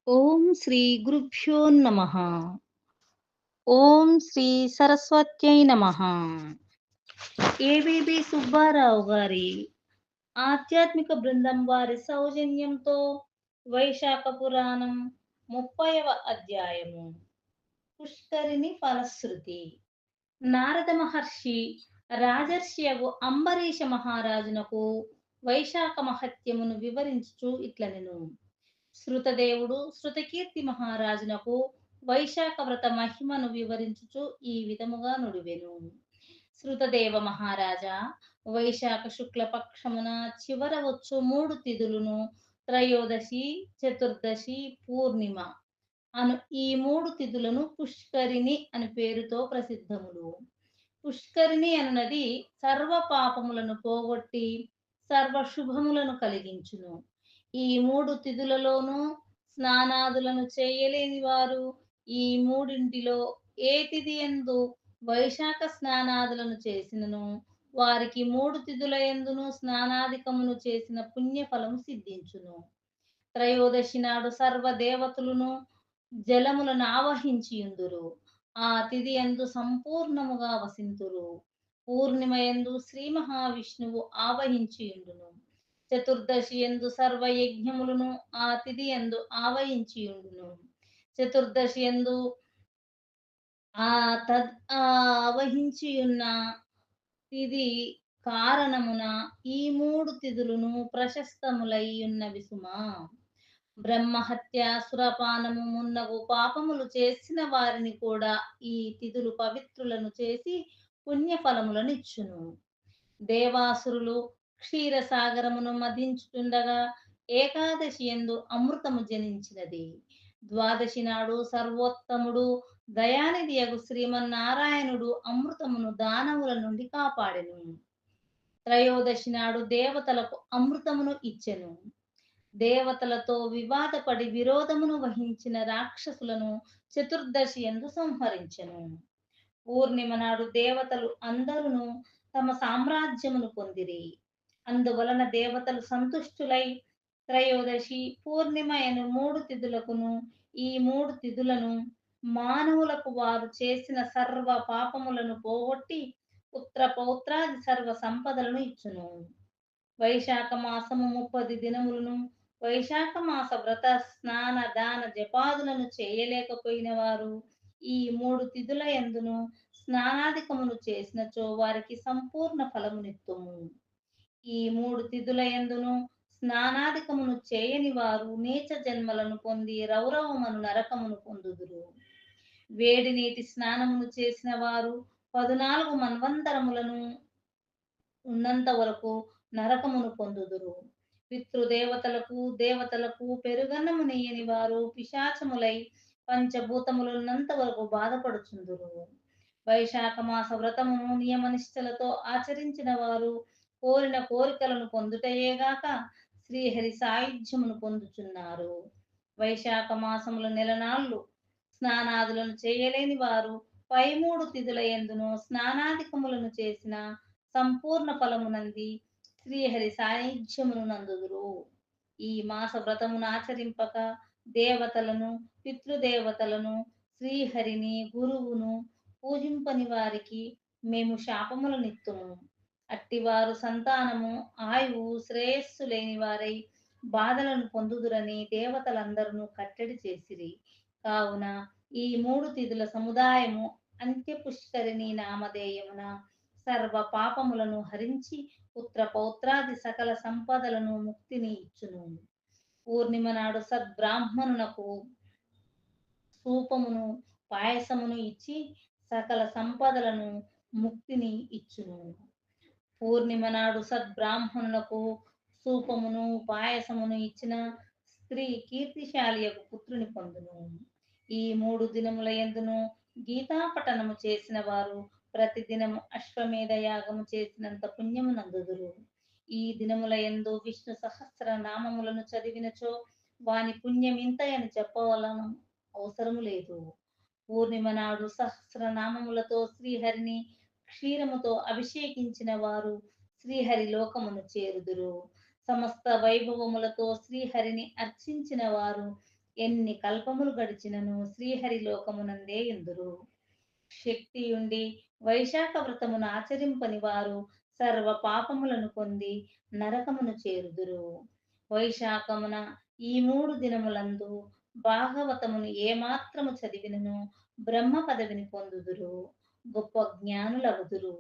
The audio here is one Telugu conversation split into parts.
ఓం శ్రీ గురుభ్యో నమః. ఓం శ్రీ సరస్వత్యై నమః. ఏబిబి సుబ్బారావు గారి ఆధ్యాత్మిక బృందం వారి సౌజన్యంతో వైశాఖ పురాణం 30వ అధ్యాయము పుష్కరిణి ఫలశ్రుతి. నారద మహర్షి రాజర్షియగు అంబరీష మహారాజునకు వైశాఖ మహత్యమును వివరించుచు ఇట్లనెను. శృతదేవుడు శృతకీర్తి మహారాజునకు వైశాఖ వ్రత మహిమను వివరించుచు ఈ విధముగా నుడివెను. శృతదేవ మహారాజా, వైశాఖ శుక్లపక్షమున చివర వచ్చు 3 తిథులను త్రయోదశి, చతుర్దశి, పూర్ణిమ అను ఈ 3 తిథులను పుష్కరిణి అని పేరుతో ప్రసిద్ధములు. పుష్కరిణి అనునది సర్వ పాపములను పోగొట్టి సర్వ శుభములను కలిగించును. ఈ 3 తిథులలోనూ స్నానాదులను చేయలేని వారు ఈ మూడింటిలో ఏ తిథి యందు వైశాఖ స్నానాదులను చేసినను వారికి 3 తిథుల యందును స్నానాధికమును చేసిన పుణ్యఫలము సిద్ధించును. త్రయోదశి నాడు సర్వ దేవతలను జలములను ఆవహించియుందురు. ఆ తిథి యందు సంపూర్ణముగా వసింతురు. పూర్ణిమ యందు శ్రీ మహావిష్ణువు ఆవహించియుండును. చతుర్దశి యందు సర్వ యజ్ఞములను ఆ తిథి యందు ఆవహించియుండును. చతుర్దశి యందు ఆవహించియున్న తిథి కారణమున ఈ 3 తిథులను ప్రశస్తములై ఉన్నవి సుమా. బ్రహ్మహత్య, సురపానము మున్నగు పాపములు చేసిన వారిని కూడా ఈ తిథులు పవిత్రులను చేసి పుణ్యఫలములనిచ్చును. దేవాసురులు క్షీరసాగరమును మదించుచుండగా ఏకాదశి యందు అమృతము జనించినది. ద్వాదశి నాడు సర్వోత్తముడు దయానిధియగు శ్రీమన్నారాయణుడు అమృతమును దానవుల నుండి కాపాడెను. త్రయోదశి నాడు దేవతలకు అమృతమును ఇచ్చెను. దేవతలతో వివాదపడి విరోధమును వహించిన రాక్షసులను చతుర్దశి యందు సంహరించెను. పూర్ణిమ నాడు దేవతలు అందరును తమ సామ్రాజ్యమును పొందిరి. అందువలన దేవతలు సంతుష్టులై త్రయోదశి, పూర్ణిమ అను 3 తిథులకును ఈ 3 తిథులను మానవులకు వారు చేసిన సర్వ పాపములను పోగొట్టి పుత్ర పౌత్రాది సర్వ సంపదలను ఇచ్చును. వైశాఖ మాసము 30 దినములను వైశాఖ మాస వ్రత స్నాన దాన జపాదులను చేయలేకపోయిన వారు ఈ 3 తిథుల యందును స్నానాధికమును చేసినచో వారికి సంపూర్ణ ఫలమునిత్తుము. ఈ 3 తిథుల యందును స్నానాధికమును చేయని వారు నీచ జన్మలను పొంది రౌరవమను నరకమును పొందుదురు. వేడి నీటి స్నానమును చేసిన వారు 14 మన్వంతరములను ఉన్నంత వరకు నరకమును పొందుదురు. పితృదేవతలకు దేవతలకు పెరుగన్నము నెయ్యని వారు పిశాచములై పంచభూతములున్నంత వరకు బాధపడుచుందురు. వైశాఖ మాస వ్రతమును నియమనిష్టలతో ఆచరించిన వారు కోరిన కోరికలను పొందుటయేగాక శ్రీహరి సాయుధ్యమును పొందుచున్నారు. వైశాఖ మాసముల నెలనాళ్ళు స్నానాదులను చేయలేని వారు పై 3 తిథుల యందును స్నానాధికములను చేసిన సంపూర్ణ ఫలమునంది శ్రీహరి సాన్నిధ్యమును నందుదురు. ఈ మాస వ్రతమును ఆచరింపక దేవతలను, పితృదేవతలను, శ్రీహరిని, గురువును పూజింపని వారికి మేము శాపములనిత్తుము. అట్టివారు సంతానము, ఆయువు, శ్రేయస్సు లేని వారై బాధలను పొందుదురని దేవతలందరూ కట్టడి చేసిరి. కావున ఈ 3 తిథుల సముదాయము అంత్య పుష్కరిణి నామధేయమున సర్వ పాపములను హరించి పుత్ర పౌత్రాది సకల సంపదలను ముక్తిని ఇచ్చును. పూర్ణిమ నాడు సద్బ్రాహ్మణునకు సూపమును పాయసమును ఇచ్చి సకల సంపదలను ముక్తిని ఇచ్చును. పూర్ణిమ నాడు సద్బ్రాహ్మణులకు సూపమును పాయసమును ఇచ్చిన స్త్రీ కీర్తిశాలియకు పుత్రుని పొందును. ఈ 3 దినముల యందును గీతాపఠనము చేసిన వారు ప్రతిదినము అశ్వమేధ యాగము చేసినంత పుణ్యము నందుదురు. ఈ దినముల యందు విష్ణు సహస్ర నామములను చదివినచో వాని పుణ్యమింతయని చెప్పవలన అవసరము లేదు. పూర్ణిమ నాడు సహస్రనామములతో శ్రీహరిని క్షీరముతో అభిషేకించిన వారు శ్రీహరి లోకమును చేరుదురు. సమస్త వైభవములతో శ్రీహరిని అర్చించిన వారు ఎన్ని కల్పములు గడిచినను శ్రీహరి లోకమునందే ఇందురు. శక్తియుండి వైశాఖ వ్రతమును ఆచరింపని వారు సర్వ పాపములను పొంది నరకమును చేరుదురు. వైశాఖమున ఈ 3 దినములందు భాగవతమును ఏమాత్రము చదివినను బ్రహ్మ పదవిని పొందుదురు. గొప్ప జ్ఞానులగుదురు.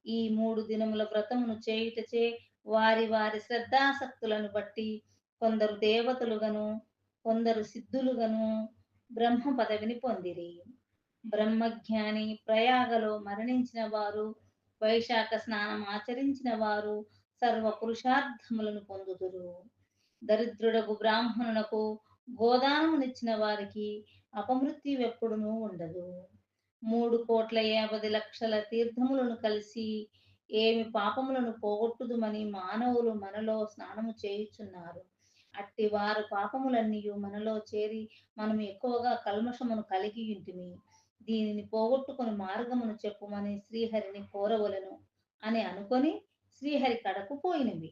ఈ 3 దినముల వ్రతమును చేయుటచే వారి వారి శ్రద్ధాసక్తులను బట్టి కొందరు దేవతలుగను, కొందరు సిద్ధులుగను బ్రహ్మ పదవిని పొందిరి. బ్రహ్మజ్ఞాని ప్రయాగలో మరణించిన వారు, వైశాఖ స్నానం ఆచరించిన వారు సర్వ పురుషార్థములను పొందుదురు. దరిద్రుడగు బ్రాహ్మణునకు గోదానమునిచ్చిన వారికి అపమృత్యువెప్పుడునూ ఉండదు. 3,50,00,000 తీర్థములను కలిసి ఏమి పాపములను పోగొట్టుదుమని మానవులు మనలో స్నానము చేయుచున్నారు. అట్టి వారు పాపములన్నీయు మనలో చేరి మనము ఎక్కువగా కల్మషమును కలిగియుంటిమి. దీనిని పోగొట్టుకొని మార్గమును చెప్పుమని శ్రీహరిని కోరవలెను అని అనుకొని శ్రీహరి కడకు పోయినవి.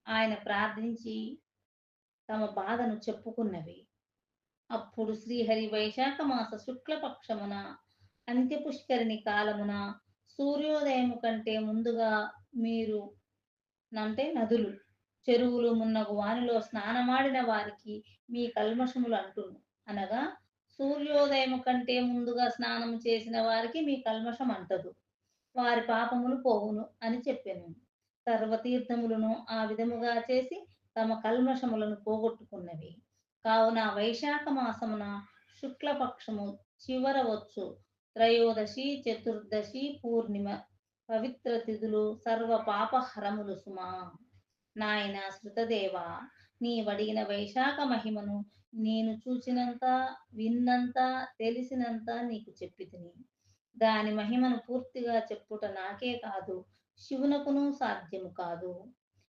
ఆయన ప్రార్థించి తమ బాధను చెప్పుకున్నవి. అప్పుడు శ్రీహరి వైశాఖ మాస శుక్లపక్షమున అంత్యపుష్కరిణి కాలమున సూర్యోదయము కంటే ముందుగా మీరు నదులు, చెరువులు మున్నగు వానిలో స్నానమాడిన వారికి మీ కల్మషములు అంటును. అనగా సూర్యోదయము కంటే ముందుగా స్నానము చేసిన వారికి మీ కల్మషం అంటదు. వారి పాపములు పోవును అని చెప్పెను. సర్వతీర్థములను ఆ విధముగా చేసి తమ కల్మషములను పోగొట్టుకున్నవి. కావున వైశాఖ మాసమున శుక్లపక్షము చివర వచ్చు త్రయోదశి, చతుర్దశి, పూర్ణిమ పవిత్ర తిథులు సర్వ పాపహరములు సుమా. నాయన శృతదేవా, నీవడిగిన వైశాఖ మహిమను నేను చూచినంత, విన్నంత, తెలిసినంత నీకు చెప్పితిని. దాని మహిమను పూర్తిగా చెప్పుట నాకే కాదు, శివునకును సాధ్యము కాదు.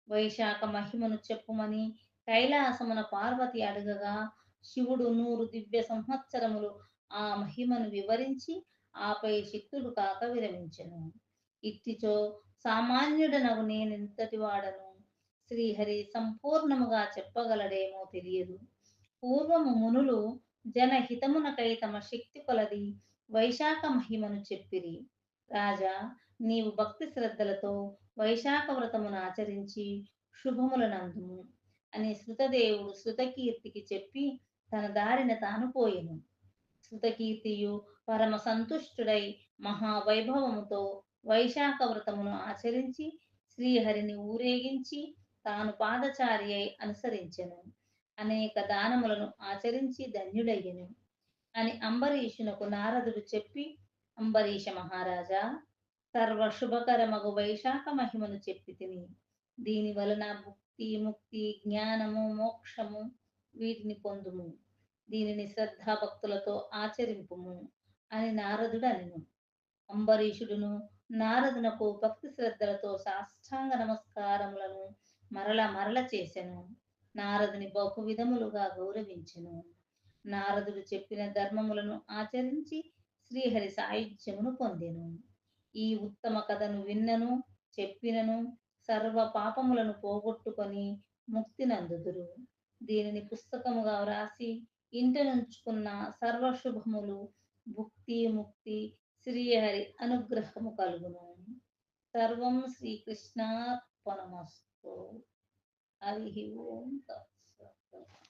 వైశాఖ మహిమను చెప్పుమని కైలాసమున పార్వతి అడగగా శివుడు 100 దివ్య సంవత్సరములు ఆ మహిమను వివరించి ఆపై శక్తుడు కాక విరమించెను. ఇట్టిచో సామాన్యుడనగు నేనెంతటి వాడను శ్రీహరి సంపూర్ణముగా చెప్పగలడేమో తెలియదు. పూర్వము మునులు జనహితమునకై తమ శక్తి కొలది వైశాఖ మహిమను చెప్పిరి. రాజా, నీవు భక్తి శ్రద్ధలతో వైశాఖ వ్రతమును ఆచరించి శుభములనందుము అని శృతదేవుడు శృతకీర్తికి చెప్పి తన దారిన తాను పోయెను. శృతకీర్తియు పరమ సంతుష్టుడై మహావైభవముతో వైశాఖ వ్రతమును ఆచరించి శ్రీహరిని ఊరేగించి తాను పాదచారి అయి అనుసరించెను. అనేక దానములను ఆచరించి ధన్యుడయ్యెను అని అంబరీషునకు నారదుడు చెప్పి, అంబరీష మహారాజా, సర్వ శుభకరమగు వైశాఖ మహిమను చెప్పి తిని. దీని వలన భుక్తి, ముక్తి, జ్ఞానము, మోక్షము వీటిని పొందుము. దీనిని శ్రద్ధాభక్తులతో ఆచరింపుము అని నారదుడు అనెను. అంబరీషుడును నారదునకు భక్తి శ్రద్ధలతో సాష్టాంగ నమస్కారములను మరల మరల చేసెను. నారదుని బహు విధములుగా గౌరవించెను. నారదుడు చెప్పిన ధర్మములను ఆచరించి శ్రీహరి సాయుధ్యమును పొందెను. ఈ ఉత్తమ కథను విన్నను, చెప్పినను సర్వ పాపములను పోగొట్టుకొని ముక్తి నందుదురు. దీనిని పుస్తకముగా వ్రాసి ఇంట నుంచుకున్న సర్వశుభములు, భుక్తి, ముక్తి, శ్రీహరి అనుగ్రహము కలుగును. సర్వం శ్రీకృష్ణార్పణమస్తు. హరి ఓం తత్సత్.